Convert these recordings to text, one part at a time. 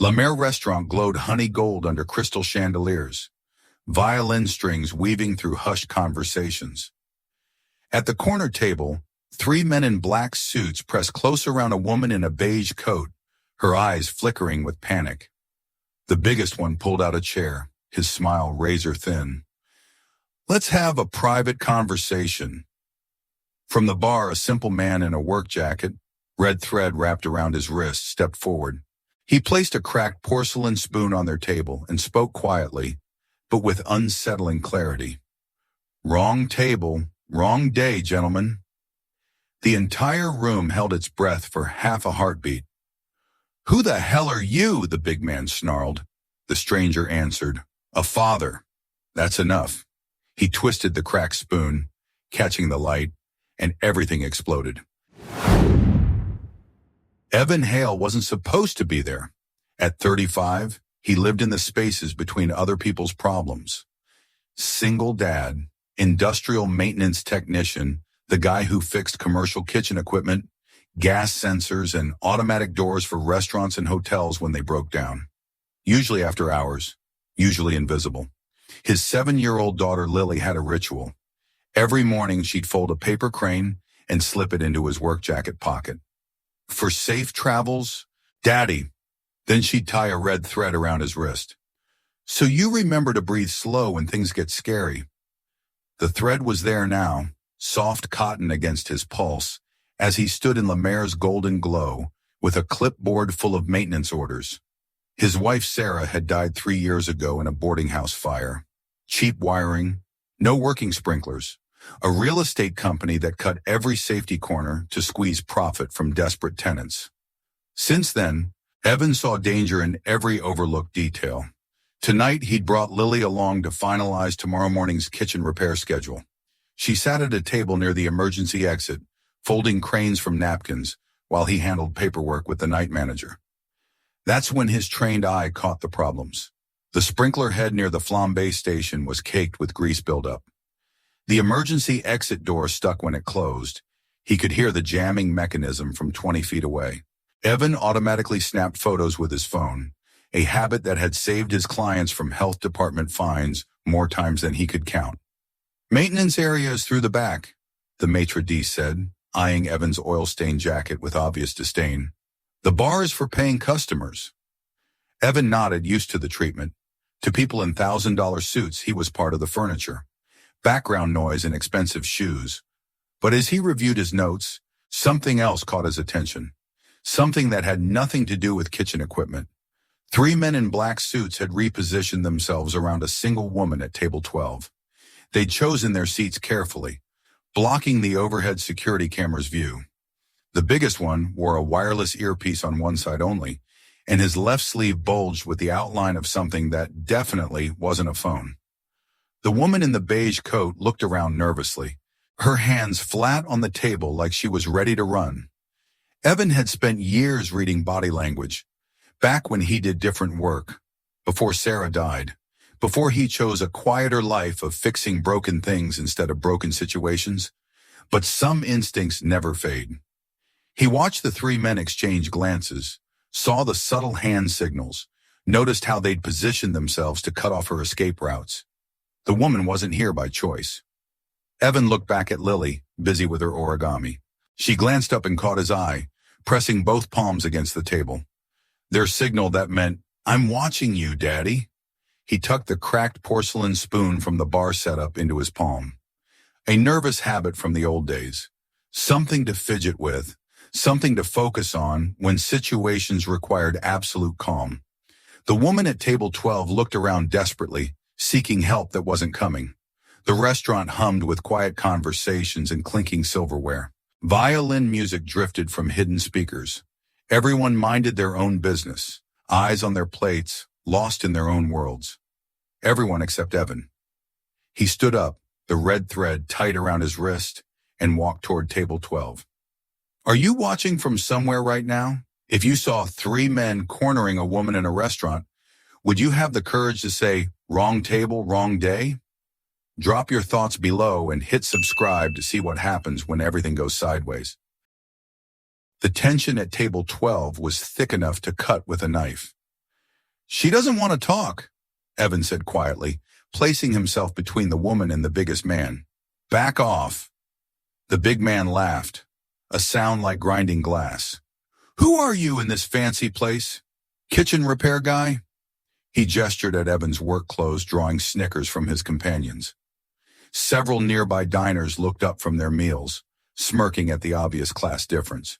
La Mer restaurant glowed honey gold under crystal chandeliers, violin strings weaving through hushed conversations. At the corner table, three men in black suits pressed close around a woman in a beige coat, her eyes flickering with panic. The biggest one pulled out a chair, his smile razor thin. "Let's have a private conversation." From the bar, a simple man in a work jacket, red thread wrapped around his wrist, stepped forward. He placed a cracked porcelain spoon on their table and spoke quietly, but with unsettling clarity. "Wrong table, wrong day, gentlemen." The entire room held its breath for half a heartbeat. "Who the hell are you?" the big man snarled. The stranger answered, "A father." "That's enough." He twisted the cracked spoon, catching the light, and everything exploded. Evan Hale wasn't supposed to be there. At 35, he lived in the spaces between other people's problems. Single dad, industrial maintenance technician, the guy who fixed commercial kitchen equipment, gas sensors, and automatic doors for restaurants and hotels when they broke down. Usually after hours, usually invisible. His 7-year-old daughter Lily had a ritual. Every morning she'd fold a paper crane and slip it into his work jacket pocket. "For safe travels, Daddy." Then she'd tie a red thread around his wrist. "So you remember to breathe slow when things get scary." The thread was there now, soft cotton against his pulse, as he stood in La Mer's golden glow with a clipboard full of maintenance orders. His wife Sarah had died 3 years ago in a boarding house fire. Cheap wiring, no working sprinklers. A real estate company that cut every safety corner to squeeze profit from desperate tenants. Since then, Evan saw danger in every overlooked detail. Tonight, he'd brought Lily along to finalize tomorrow morning's kitchen repair schedule. She sat at a table near the emergency exit, folding cranes from napkins, while he handled paperwork with the night manager. That's when his trained eye caught the problems. The sprinkler head near the flambe station was caked with grease buildup. The emergency exit door stuck when it closed. He could hear the jamming mechanism from 20 feet away. Evan automatically snapped photos with his phone, a habit that had saved his clients from health department fines more times than he could count. "Maintenance area is through the back," the maitre d' said, eyeing Evan's oil-stained jacket with obvious disdain. "The bar is for paying customers." Evan nodded, used to the treatment. To people in $1,000 suits, he was part of the furniture. Background noise and expensive shoes. But as he reviewed his notes, something else caught his attention. Something that had nothing to do with kitchen equipment. 3 men in black suits had repositioned themselves around a single woman at table 12. They'd chosen their seats carefully, blocking the overhead security camera's view. The biggest one wore a wireless earpiece on one side only, and his left sleeve bulged with the outline of something that definitely wasn't a phone. The woman in the beige coat looked around nervously, her hands flat on the table like she was ready to run. Evan had spent years reading body language, back when he did different work, before Sarah died, before he chose a quieter life of fixing broken things instead of broken situations. But some instincts never fade. He watched the 3 men exchange glances, saw the subtle hand signals, noticed how they'd positioned themselves to cut off her escape routes. The woman wasn't here by choice. Evan looked back at Lily, busy with her origami. She glanced up and caught his eye, pressing both palms against the table. Their signal that meant, "I'm watching you, Daddy." He tucked the cracked porcelain spoon from the bar setup into his palm. A nervous habit from the old days. Something to fidget with, something to focus on when situations required absolute calm. The woman at table 12 looked around desperately, seeking help that wasn't coming. The restaurant hummed with quiet conversations and clinking silverware. Violin music drifted from hidden speakers. Everyone minded their own business, eyes on their plates, lost in their own worlds. Everyone except Evan. He stood up, the red thread tight around his wrist, and walked toward table 12. "Are you watching from somewhere right now? If you saw 3 men cornering a woman in a restaurant, would you have the courage to say, 'Wrong table, wrong day'? Drop your thoughts below and hit subscribe to see what happens when everything goes sideways." The tension at table 12 was thick enough to cut with a knife. She doesn't want to talk, Evan said quietly, placing himself between the woman and the biggest man. Back off. The big man laughed, a sound like grinding glass. Who are you in this fancy place? Kitchen repair guy? He gestured at Evan's work clothes, drawing snickers from his companions. Several nearby diners looked up from their meals, smirking at the obvious class difference.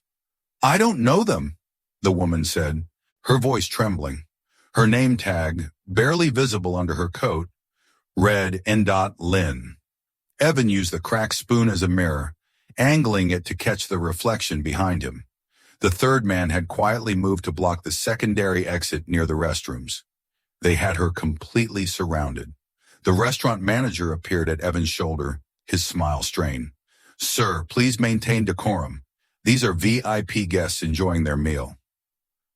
I don't know them, the woman said, her voice trembling. Her name tag, barely visible under her coat, read N. Lynn. Evan used the cracked spoon as a mirror, angling it to catch the reflection behind him. The third man had quietly moved to block the secondary exit near the restrooms. They had her completely surrounded. The restaurant manager appeared at Evan's shoulder, his smile strained. Sir, please maintain decorum. These are VIP guests enjoying their meal.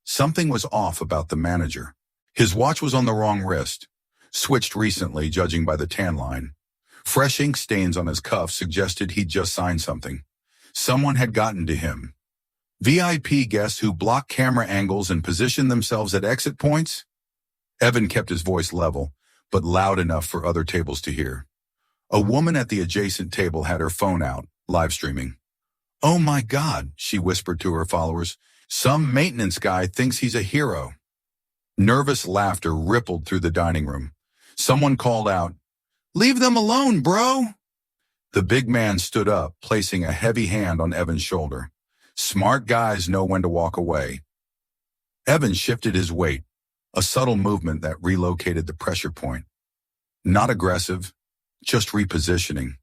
Something was off about the manager. His watch was on the wrong wrist, switched recently, judging by the tan line. Fresh ink stains on his cuff suggested he'd just signed something. Someone had gotten to him. VIP guests who block camera angles and position themselves at exit points? Evan kept his voice level, but loud enough for other tables to hear. A woman at the adjacent table had her phone out, live streaming. Oh my God, she whispered to her followers. Some maintenance guy thinks he's a hero. Nervous laughter rippled through the dining room. Someone called out, Leave them alone, bro! The big man stood up, placing a heavy hand on Evan's shoulder. Smart guys know when to walk away. Evan shifted his weight, a subtle movement that relocated the pressure point. Not aggressive, just repositioning.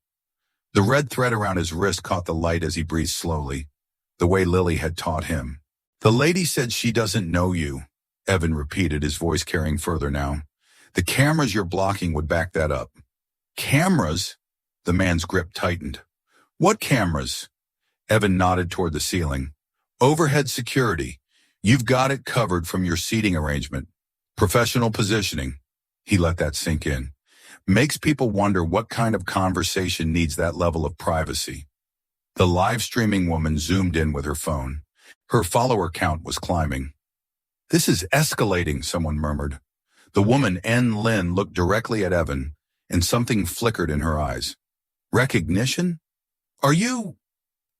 The red thread around his wrist caught the light as he breathed slowly, the way Lily had taught him. The lady said she doesn't know you, Evan repeated, his voice carrying further now. The cameras you're blocking would back that up. Cameras? The man's grip tightened. What cameras? Evan nodded toward the ceiling. Overhead security. You've got it covered from your seating arrangement. Professional positioning. He let that sink in. Makes people wonder what kind of conversation needs that level of privacy. The live streaming woman zoomed in with her phone. Her follower count was climbing. This is escalating, someone murmured. The woman, N. Lynn, looked directly at Evan, and something flickered in her eyes. Recognition?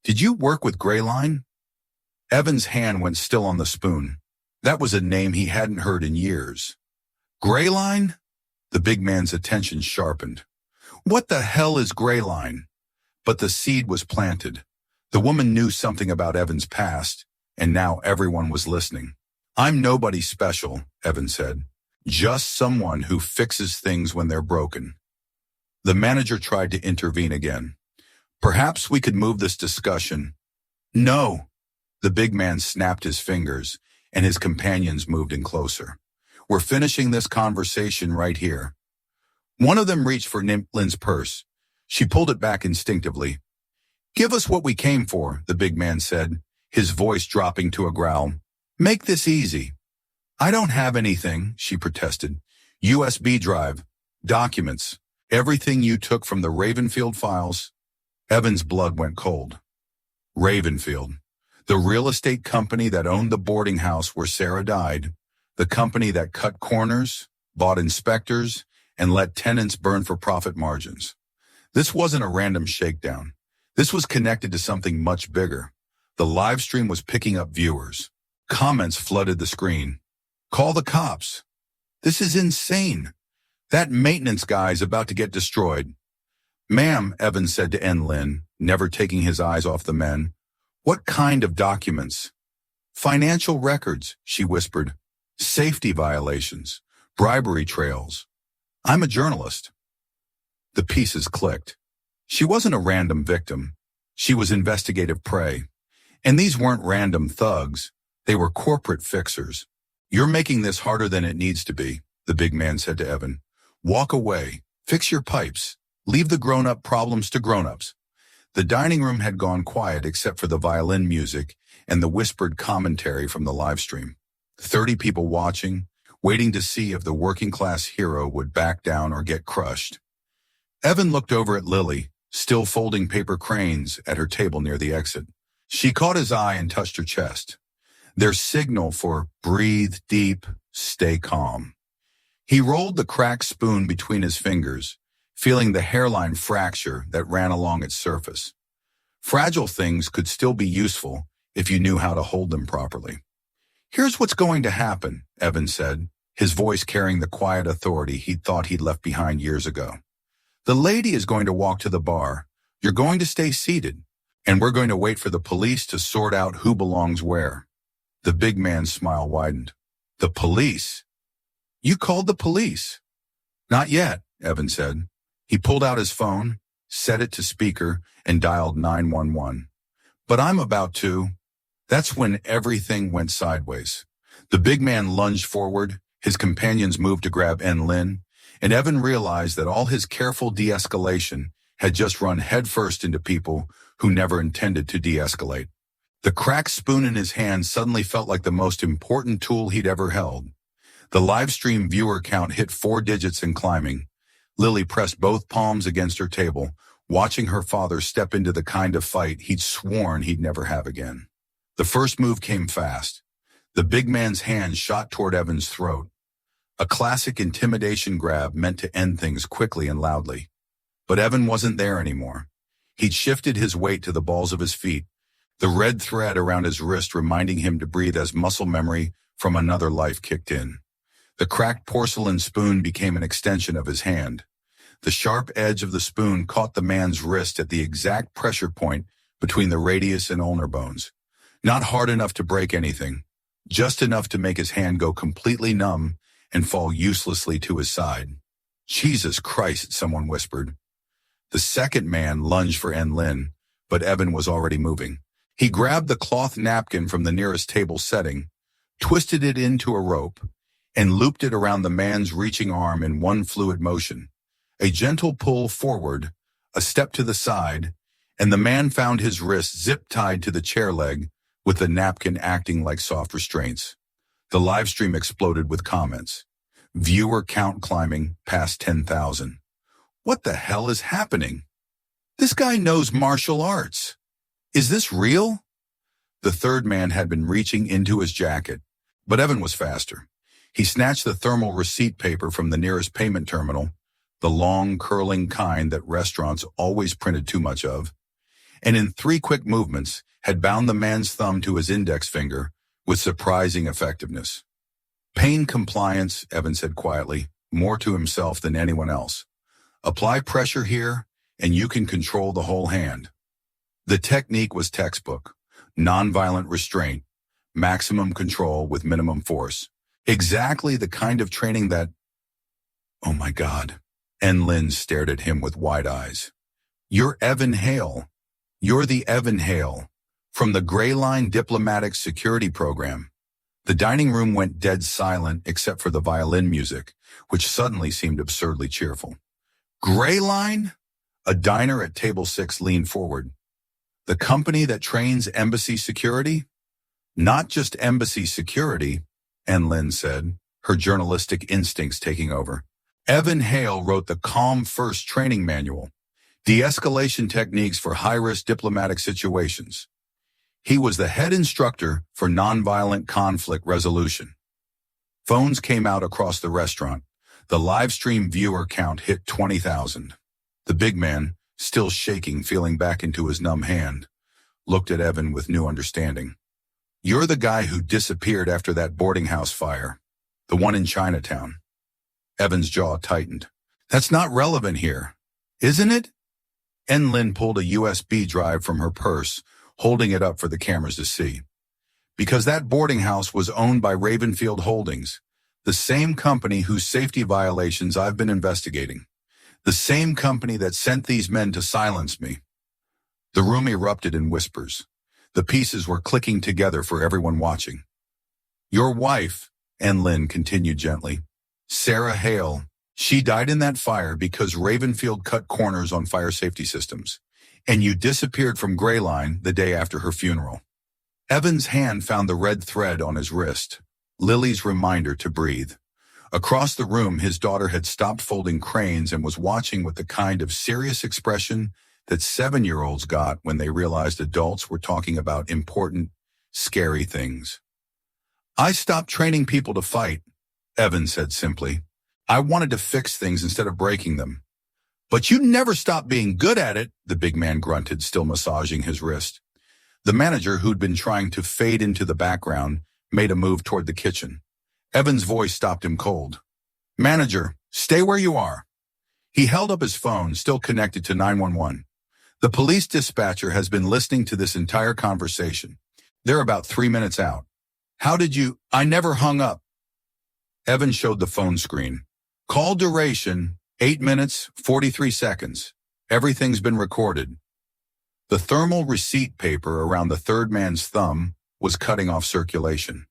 Did you work with Grayline? Evan's hand went still on the spoon. That was a name he hadn't heard in years. Grayline? The big man's attention sharpened. What the hell is Grayline? But the seed was planted. The woman knew something about Evan's past, and now everyone was listening. I'm nobody special, Evan said. Just someone who fixes things when they're broken. The manager tried to intervene again. Perhaps we could move this discussion. No. The big man snapped his fingers, and his companions moved in closer. We're finishing this conversation right here. One of them reached for Lynn's purse. She pulled it back instinctively. Give us what we came for, the big man said, his voice dropping to a growl. Make this easy. I don't have anything, she protested. USB drive, documents, everything you took from the Ravenfield files. Evan's blood went cold. Ravenfield, the real estate company that owned the boarding house where Sarah died, the company that cut corners, bought inspectors, and let tenants burn for profit margins. This wasn't a random shakedown. This was connected to something much bigger. The live stream was picking up viewers. Comments flooded the screen. Call the cops. This is insane. That maintenance guy's about to get destroyed. Ma'am, Evan said to N. Lynn, never taking his eyes off the men. What kind of documents? Financial records, she whispered. Safety violations. Bribery trails. I'm a journalist. The pieces clicked. She wasn't a random victim. She was investigative prey. And these weren't random thugs. They were corporate fixers. You're making this harder than it needs to be, the big man said to Evan. Walk away. Fix your pipes. Leave the grown-up problems to grown-ups. The dining room had gone quiet except for the violin music and the whispered commentary from the live stream. 30 people watching, waiting to see if the working-class hero would back down or get crushed. Evan looked over at Lily, still folding paper cranes at her table near the exit. She caught his eye and touched her chest. their signal for breathe deep, stay calm. He rolled the cracked spoon between his fingers, feeling the hairline fracture that ran along its surface. Fragile things could still be useful if you knew how to hold them properly. Here's what's going to happen, Evan said, his voice carrying the quiet authority he'd thought he'd left behind years ago. The lady is going to walk to the bar. You're going to stay seated, and we're going to wait for the police to sort out who belongs where. The big man's smile widened. The police? You called the police? Not yet, Evan said. He pulled out his phone, set it to speaker, and dialed 911. But I'm about to. That's when everything went sideways. The big man lunged forward, his companions moved to grab Lin, and Evan realized that all his careful de-escalation had just run headfirst into people who never intended to de-escalate. The cracked spoon in his hand suddenly felt like the most important tool he'd ever held. The live stream viewer count hit 4 digits and climbing. Lily pressed both palms against her table, watching her father step into the kind of fight he'd sworn he'd never have again. The first move came fast. The big man's hand shot toward Evan's throat. A classic intimidation grab meant to end things quickly and loudly. But Evan wasn't there anymore. He'd shifted his weight to the balls of his feet, the red thread around his wrist reminding him to breathe as muscle memory from another life kicked in. The cracked porcelain spoon became an extension of his hand. The sharp edge of the spoon caught the man's wrist at the exact pressure point between the radius and ulnar bones. Not hard enough to break anything, just enough to make his hand go completely numb and fall uselessly to his side. Jesus Christ, someone whispered. The second man lunged for Lin, but Evan was already moving. He grabbed the cloth napkin from the nearest table setting, twisted it into a rope, and looped it around the man's reaching arm in one fluid motion. A gentle pull forward, a step to the side, and the man found his wrist zip-tied to the chair leg, with the napkin acting like soft restraints. The live stream exploded with comments. Viewer count climbing past 10,000. What the hell is happening? This guy knows martial arts. Is this real? The third man had been reaching into his jacket, but Evan was faster. He snatched the thermal receipt paper from the nearest payment terminal, the long, curling kind that restaurants always printed too much of, and in 3 quick movements had bound the man's thumb to his index finger with surprising effectiveness. Pain compliance, Evan said quietly, more to himself than anyone else. Apply pressure here, and you can control the whole hand. The technique was textbook, nonviolent restraint, maximum control with minimum force. Exactly the kind of training that... Oh my God. Lin stared at him with wide eyes. You're Evan Hale. You're the Evan Hale from the Gray Line Diplomatic Security Program. The dining room went dead silent except for the violin music, which suddenly seemed absurdly cheerful. Gray Line? A diner at table 6 leaned forward. The company that trains embassy security? Not just embassy security, Lin said, her journalistic instincts taking over. Evan Hale wrote the Calm First training manual, de-escalation techniques for high-risk diplomatic situations. He was the head instructor for nonviolent conflict resolution. Phones came out across the restaurant. The live stream viewer count hit 20,000. The big man, still shaking, feeling back into his numb hand, looked at Evan with new understanding. You're the guy who disappeared after that boarding house fire, the one in Chinatown. Evan's jaw tightened. That's not relevant here, isn't it? Lin pulled a USB drive from her purse, holding it up for the cameras to see. Because that boarding house was owned by Ravenfield Holdings, the same company whose safety violations I've been investigating. The same company that sent these men to silence me. The room erupted in whispers. The pieces were clicking together for everyone watching. Your wife, Lin continued gently, Sarah Hale, she died in that fire because Ravenfield cut corners on fire safety systems, and you disappeared from Gray Line the day after her funeral. Evan's hand found the red thread on his wrist, Lily's reminder to breathe. Across the room, his daughter had stopped folding cranes and was watching with the kind of serious expression that 7-year-olds got when they realized adults were talking about important, scary things. I stopped training people to fight, Evan said simply. I wanted to fix things instead of breaking them. But you never stopped being good at it, the big man grunted, still massaging his wrist. The manager, who'd been trying to fade into the background, made a move toward the kitchen. Evan's voice stopped him cold. Manager, stay where you are. He held up his phone, still connected to 911. The police dispatcher has been listening to this entire conversation. They're about 3 minutes out. How did you... I never hung up. Evan showed the phone screen. Call duration, 8 minutes, 43 seconds. Everything's been recorded. The thermal receipt paper around the third man's thumb was cutting off circulation.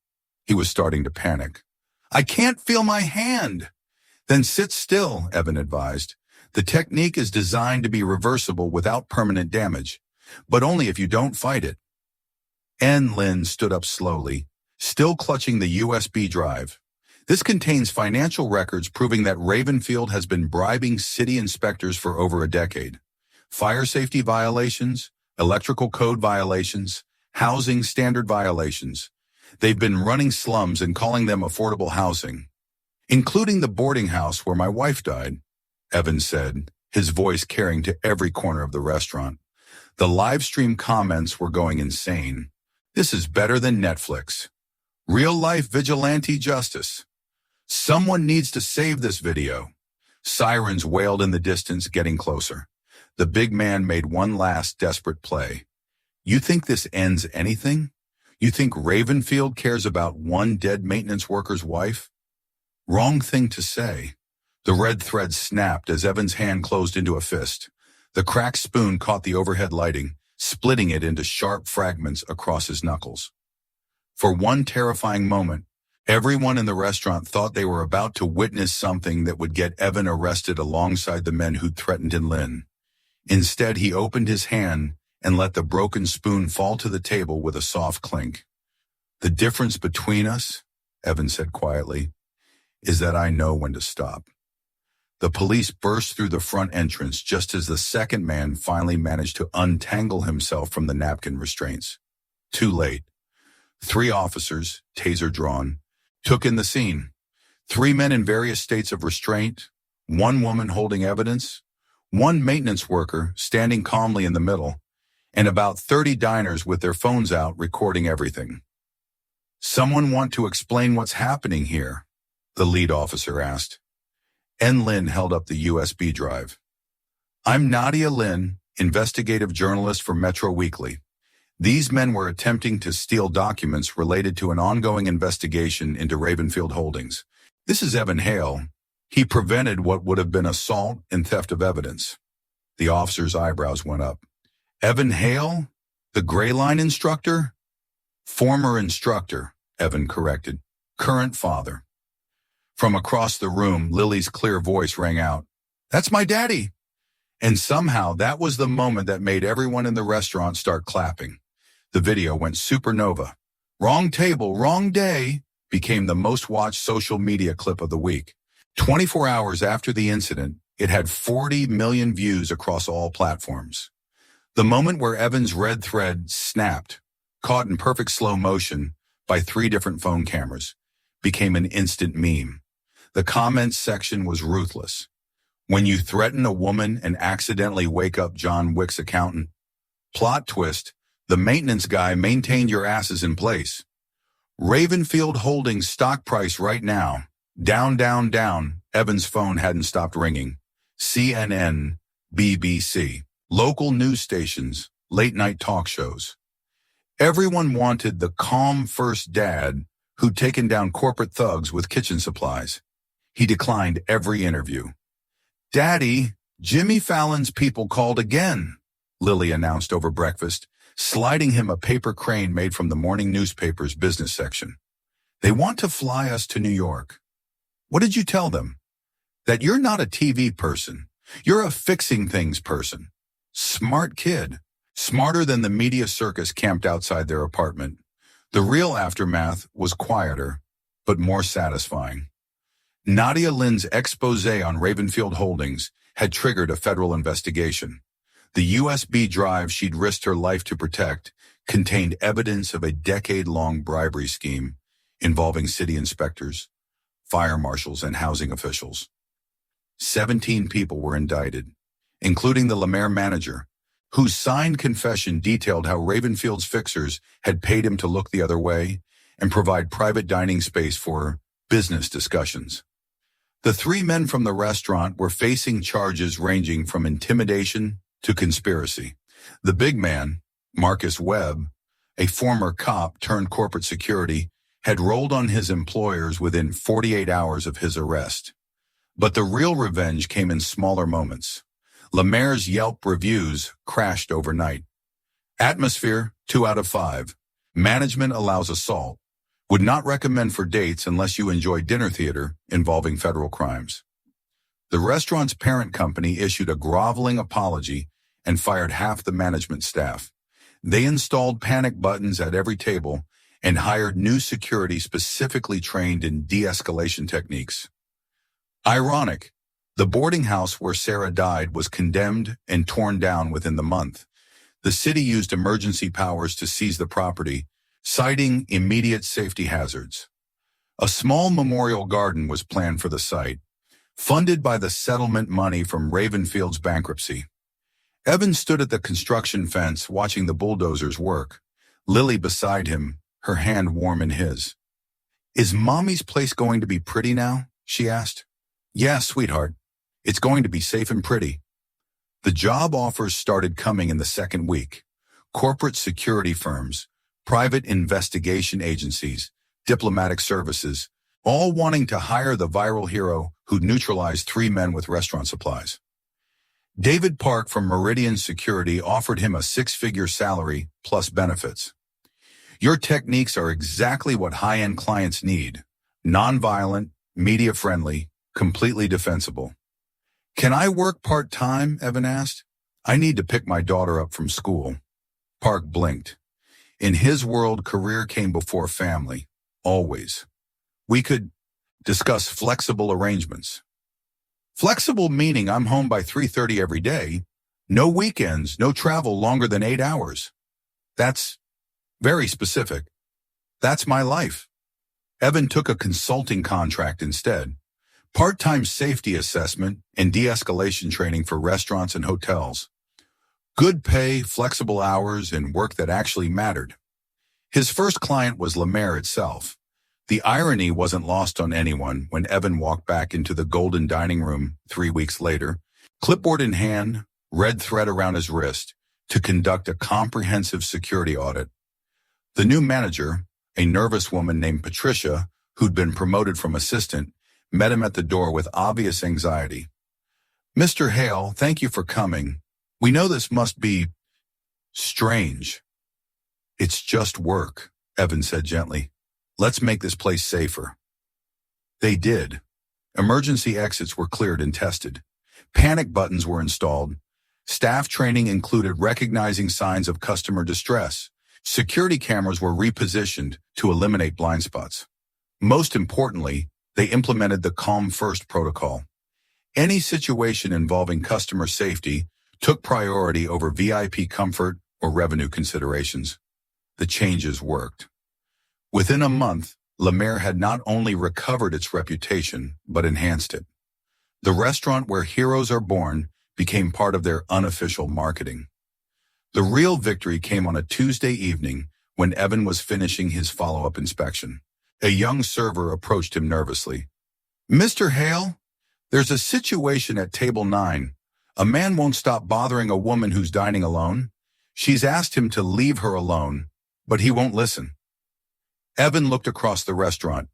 He was starting to panic. I can't feel my hand. Then sit still, Evan advised. The technique is designed to be reversible without permanent damage, but only if you don't fight it. Lynn stood up slowly, still clutching the USB drive. This contains financial records proving that Ravenfield has been bribing city inspectors for over a decade. Fire safety violations, electrical code violations, housing standard violations. They've been running slums and calling them affordable housing, including the boarding house where my wife died, Evan said, his voice carrying to every corner of the restaurant. The live stream comments were going insane. This is better than Netflix. Real-life vigilante justice. Someone needs to save this video. Sirens wailed in the distance, getting closer. The big man made one last desperate play. You think this ends anything? You think Ravenfield cares about one dead maintenance worker's wife? Wrong thing to say. The red thread snapped as Evan's hand closed into a fist. The cracked spoon caught the overhead lighting, splitting it into sharp fragments across his knuckles. For one terrifying moment, everyone in the restaurant thought they were about to witness something that would get Evan arrested alongside the men who'd threatened Lynn. Instead, he opened his hand and let the broken spoon fall to the table with a soft clink. The difference between us, Evan said quietly, is that I know when to stop. The police burst through the front entrance just as the second man finally managed to untangle himself from the napkin restraints. Too late. 3 officers, taser drawn, took in the scene. 3 men in various states of restraint, 1 woman holding evidence, 1 maintenance worker standing calmly in the middle, and about 30 diners with their phones out recording everything. Someone want to explain what's happening here? The lead officer asked. Lynn held up the USB drive. I'm Nadia Lynn, investigative journalist for Metro Weekly. These men were attempting to steal documents related to an ongoing investigation into Ravenfield Holdings. This is Evan Hale. He prevented what would have been assault and theft of evidence. The officer's eyebrows went up. Evan Hale? The Gray Line instructor? Former instructor, Evan corrected. Current father. From across the room, Lily's clear voice rang out. That's my daddy. And somehow that was the moment that made everyone in the restaurant start clapping. The video went supernova. Wrong table, wrong day became the most watched social media clip of the week. 24 hours after the incident, it had 40 million views across all platforms. The moment where Evan's red thread snapped, caught in perfect slow motion by 3 different phone cameras, became an instant meme. The comments section was ruthless. When you threaten a woman and accidentally wake up John Wick's accountant. Plot twist, the maintenance guy maintained your asses in place. Ravenfield Holdings stock price right now. Down, down, down. Evan's phone hadn't stopped ringing. CNN, BBC, local news stations, late-night talk shows. Everyone wanted the calm first dad who'd taken down corporate thugs with kitchen supplies. He declined every interview. Daddy, Jimmy Fallon's people called again, Lily announced over breakfast, sliding him a paper crane made from the morning newspaper's business section. They want to fly us to New York. What did you tell them? That you're not a TV person. You're a fixing things person. Smart kid. Smarter than the media circus camped outside their apartment. The real aftermath was quieter, but more satisfying. Nadia Lynn's expose on Ravenfield Holdings had triggered a federal investigation. The USB drive she'd risked her life to protect contained evidence of a decade-long bribery scheme, involving city inspectors, fire marshals, and housing officials. 17 people were indicted, including the Lemaire manager, whose signed confession detailed how Ravenfield's fixers had paid him to look the other way and provide private dining space for business discussions. The three men from the restaurant were facing charges ranging from intimidation to conspiracy. The big man, Marcus Webb, a former cop turned corporate security, had rolled on his employers within 48 hours of his arrest. But the real revenge came in smaller moments. Lemaire's Yelp reviews crashed overnight. Atmosphere, 2 out of 5. Management allows assault. Would not recommend for dates unless you enjoy dinner theater involving federal crimes. The restaurant's parent company issued a groveling apology and fired half the management staff. They installed panic buttons at every table and hired new security specifically trained in de-escalation techniques. Ironic, the boarding house where Sarah died was condemned and torn down within the month. The city used emergency powers to seize the property, citing immediate safety hazards. A small memorial garden was planned for the site, funded by the settlement money from Ravenfield's bankruptcy. Evan stood at the construction fence watching the bulldozers work, Lily beside him, her hand warm in his. "Is Mommy's place going to be pretty now?" she asked. "Yeah, sweetheart. It's going to be safe and pretty." The job offers started coming in the second week. Corporate security firms, private investigation agencies, diplomatic services, all wanting to hire the viral hero who'd neutralized 3 men with restaurant supplies. David Park from Meridian Security offered him a 6-figure salary plus benefits. "Your techniques are exactly what high-end clients need. Non-violent, media-friendly, completely defensible." "Can I work part-time?" Evan asked. "I need to pick my daughter up from school." Park blinked. In his world, career came before family, always. "We could discuss flexible arrangements." "Flexible meaning I'm home by 3:30 every day, no weekends, no travel longer than 8 hours. That's very specific. That's my life." Evan took a consulting contract instead. Part-time safety assessment and de-escalation training for restaurants and hotels. Good pay, flexible hours, and work that actually mattered. His first client was Lemaire itself. The irony wasn't lost on anyone when Evan walked back into the golden dining room 3 weeks later, clipboard in hand, red thread around his wrist, to conduct a comprehensive security audit. The new manager, a nervous woman named Patricia, who'd been promoted from assistant, met him at the door with obvious anxiety. "Mr. Hale, thank you for coming. We know this must be strange." "It's just work," Evan said gently. "Let's make this place safer." They did. Emergency exits were cleared and tested. Panic buttons were installed. Staff training included recognizing signs of customer distress. Security cameras were repositioned to eliminate blind spots. Most importantly, they implemented the Calm First protocol. Any situation involving customer safety took priority over VIP comfort or revenue considerations. The changes worked. Within a month, Lemaire had not only recovered its reputation, but enhanced it. The restaurant where heroes are born became part of their unofficial marketing. The real victory came on a Tuesday evening when Evan was finishing his follow-up inspection. A young server approached him nervously. "Mr. Hale, there's a situation at table 9. A man won't stop bothering a woman who's dining alone. She's asked him to leave her alone, but he won't listen." Evan looked across the restaurant.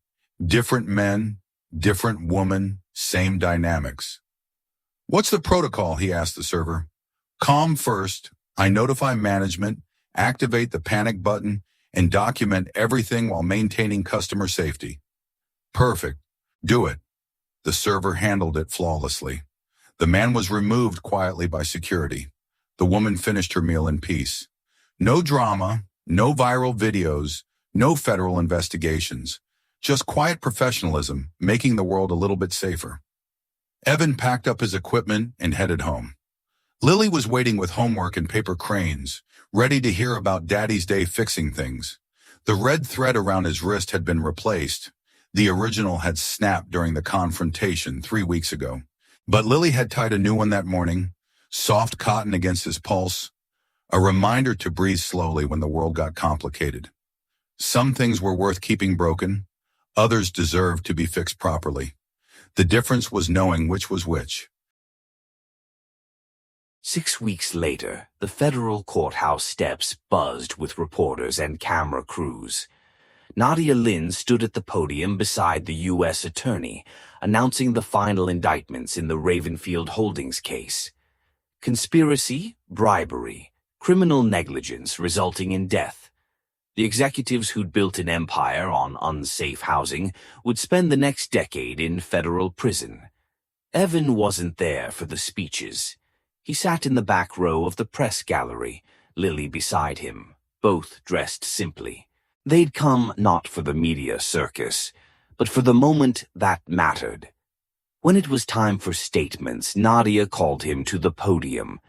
Different men, different woman, same dynamics. "What's the protocol?" he asked the server. "Calm first. I notify management, activate the panic button, and document everything while maintaining customer safety." "Perfect. Do it." The server handled it flawlessly. The man was removed quietly by security. The woman finished her meal in peace. No drama, no viral videos, no federal investigations. Just quiet professionalism, making the world a little bit safer. Evan packed up his equipment and headed home. Lily was waiting with homework and paper cranes, ready to hear about Daddy's day fixing things. The red thread around his wrist had been replaced. The original had snapped during the confrontation 3 weeks ago. But Lily had tied a new one that morning, soft cotton against his pulse, a reminder to breathe slowly when the world got complicated. Some things were worth keeping broken, others deserved to be fixed properly. The difference was knowing which was which. 6 weeks later, the federal courthouse steps buzzed with reporters and camera crews. Nadia Lynn stood at the podium beside the U.S. attorney, announcing the final indictments in the Ravenfield Holdings case. Conspiracy, bribery, criminal negligence resulting in death. The executives who'd built an empire on unsafe housing would spend the next decade in federal prison. Evan wasn't there for the speeches. He sat in the back row of the press gallery, Lily beside him, both dressed simply. They'd come not for the media circus, but for the moment that mattered. When it was time for statements, Nadia called him to the podium.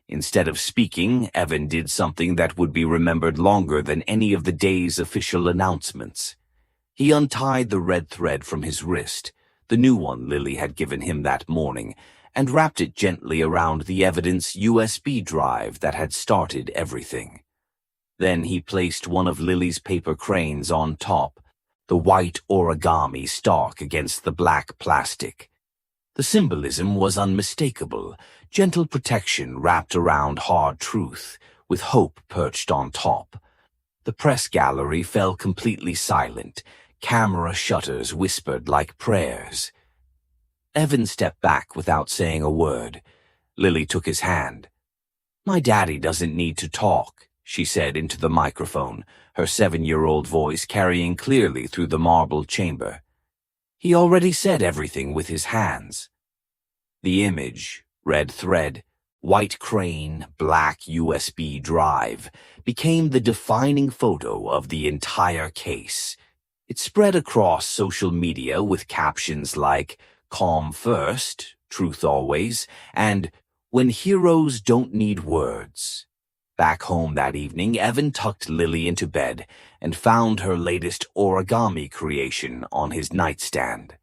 Instead of speaking, Evan did something that would be remembered longer than any of the day's official announcements. He untied the red thread from his wrist, the new one Lily had given him that morning, and wrapped it gently around the evidence USB drive that had started everything. Then he placed one of Lily's paper cranes on top, the white origami stalk against the black plastic. The symbolism was unmistakable, gentle protection wrapped around hard truth, with hope perched on top. The press gallery fell completely silent. Camera shutters whispered like prayers. Evan stepped back without saying a word. Lily took his hand. "My daddy doesn't need to talk," she said into the microphone, her 7-year-old voice carrying clearly through the marble chamber. "He already said everything with his hands." The image, red thread, white crane, black USB drive, became the defining photo of the entire case. It spread across social media with captions like, "Calm first, truth always," and "When heroes don't need words." Back home that evening, Evan tucked Lily into bed and found her latest origami creation on his nightstand.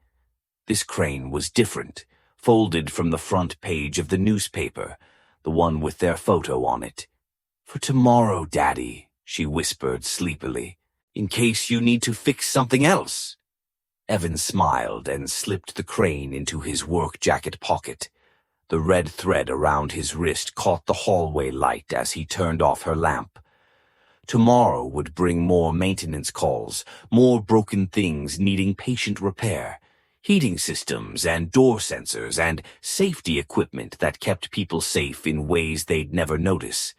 This crane was different, folded from the front page of the newspaper, the one with their photo on it. "For tomorrow, Daddy," she whispered sleepily, "in case you need to fix something else." Evan smiled and slipped the crane into his work jacket pocket. The red thread around his wrist caught the hallway light as he turned off her lamp. Tomorrow would bring more maintenance calls, more broken things needing patient repair, heating systems and door sensors and safety equipment that kept people safe in ways they'd never notice.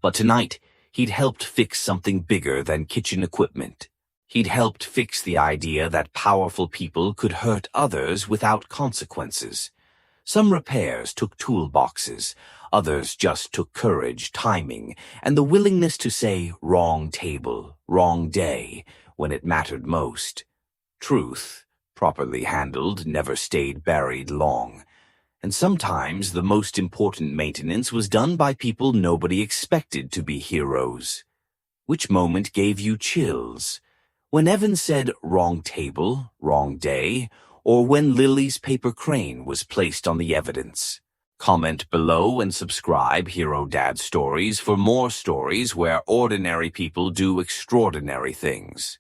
But tonight, he'd helped fix something bigger than kitchen equipment. He'd helped fix the idea that powerful people could hurt others without consequences. Some repairs took toolboxes, others just took courage, timing, and the willingness to say wrong table, wrong day, when it mattered most. Truth, properly handled, never stayed buried long. And sometimes the most important maintenance was done by people nobody expected to be heroes. Which moment gave you chills? When Evan said wrong table, wrong day, or when Lily's paper crane was placed on the evidence? Comment below and subscribe Hero Dad Stories for more stories where ordinary people do extraordinary things.